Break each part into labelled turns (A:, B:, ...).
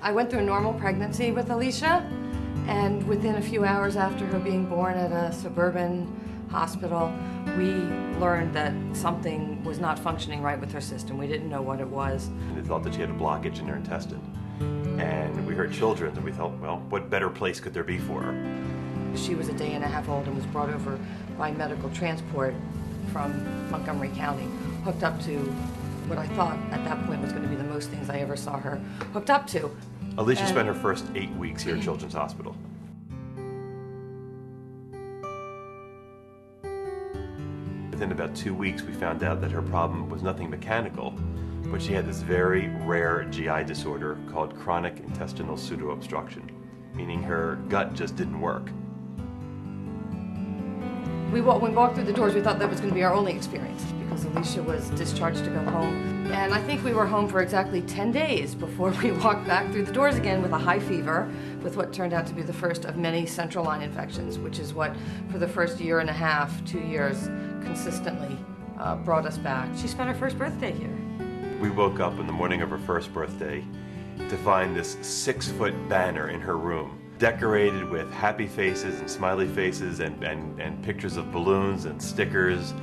A: I went through a normal pregnancy with Alycia, and within a few hours after her being born at a suburban hospital, we learned that something was not functioning right with her system. We didn't know what it was.
B: They thought that she had a blockage in her intestine. And we heard children, and we thought, well, what better place could there be for her?
A: She was a day and a half old and was brought over by medical transport from Montgomery County, hooked up to what I thought at that point was going to be the most things I ever saw her hooked up to.
B: Alycia spent her first 8 weeks here at Children's Hospital. Within about 2 weeks, we found out that her problem was nothing mechanical, but she had this very rare GI disorder called chronic intestinal pseudoobstruction, meaning her gut just didn't work.
A: When we walked through the doors, we thought that was going to be our only experience because Alycia was discharged to go home. And I think we were home for exactly 10 days before we walked back through the doors again with a high fever, with what turned out to be the first of many central line infections, which is what, for the first year and a half, 2 years, consistently brought us back. She spent her first birthday here.
B: We woke up on the morning of her first birthday to find this 6-foot banner in her room, decorated with happy faces and smiley faces and pictures of balloons and stickers,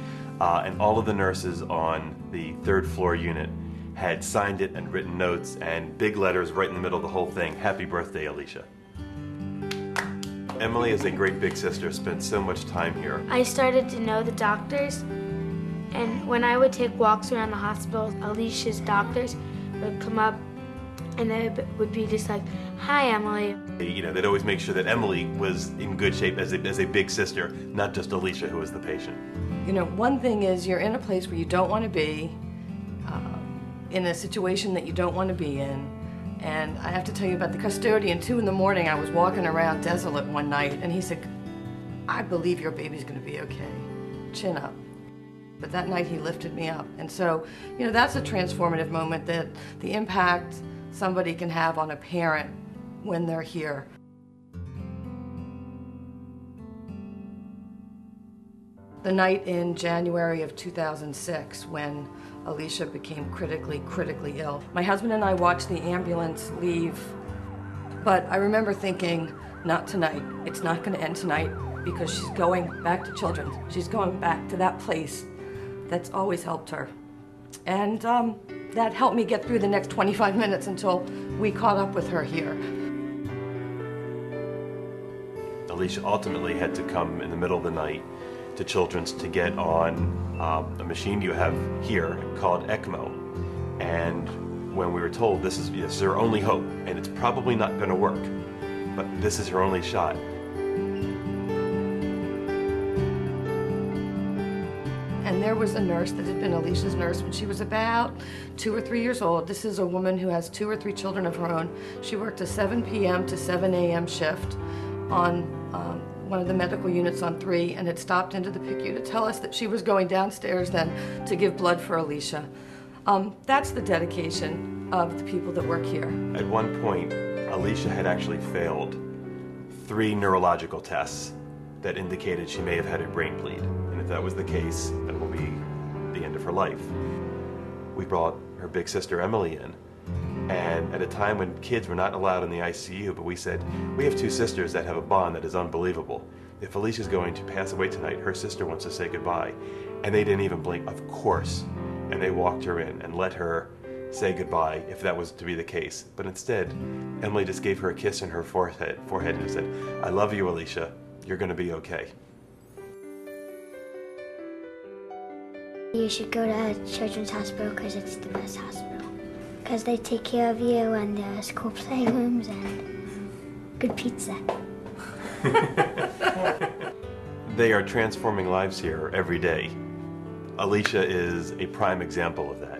B: and all of the nurses on the 3rd floor unit had signed it and written notes and big letters right in the middle of the whole thing, "Happy birthday, Alycia." Emily, as a great big sister, spent so much time here.
C: I started to know the doctors, and when I would take walks around the hospital, Alicia's doctors would come up and they would be just like, "Hi, Emily."
B: You know, they'd always make sure that Emily was in good shape as a big sister, not just Alycia, who was the patient.
A: You know, one thing is you're in a place where you don't want to be, in a situation that you don't want to be in. And I have to tell you about the custodian. 2 in the morning, I was walking around desolate one night, and he said, "I believe your baby's going to be okay. Chin up." But that night, he lifted me up. And so, you know, that's a transformative moment, that the impact somebody can have on a parent when they're here. The night in January of 2006, when Alycia became critically ill, my husband and I watched the ambulance leave, but I remember thinking, not tonight. It's not going to end tonight, because she's going back to Children's. She's going back to that place that's always helped her. And that helped me get through the next 25 minutes until we caught up with her here.
B: Alycia ultimately had to come in the middle of the night to Children's to get on a machine you have here called ECMO. And when we were told this is her only hope, and it's probably not going to work, but this is her only shot.
A: And there was a nurse that had been Alicia's nurse when she was about 2 or 3 years old. This is a woman who has 2 or 3 children of her own. She worked a 7 p.m. to 7 a.m. shift on one of the medical units on 3, and had stopped into the PICU to tell us that she was going downstairs then to give blood for Alycia. That's the dedication of the people that work here. At
B: one point, Alycia had actually failed 3 neurological tests that indicated she may have had a brain bleed. And if that was the case, that will be the end of her life. We brought her big sister Emily in, and at a time when kids were not allowed in the ICU, but we said, we have 2 sisters that have a bond that is unbelievable. If Alicia's going to pass away tonight, her sister wants to say goodbye. And they didn't even blink, of course. And they walked her in and let her say goodbye if that was to be the case. But instead, Emily just gave her a kiss on her forehead and said, "I love you, Alycia. You're going to be okay."
D: You should go to Children's Hospital because it's the best hospital. Because they take care of you, and there's cool playrooms and good pizza.
B: They are transforming lives here every day. Alycia is a prime example of that.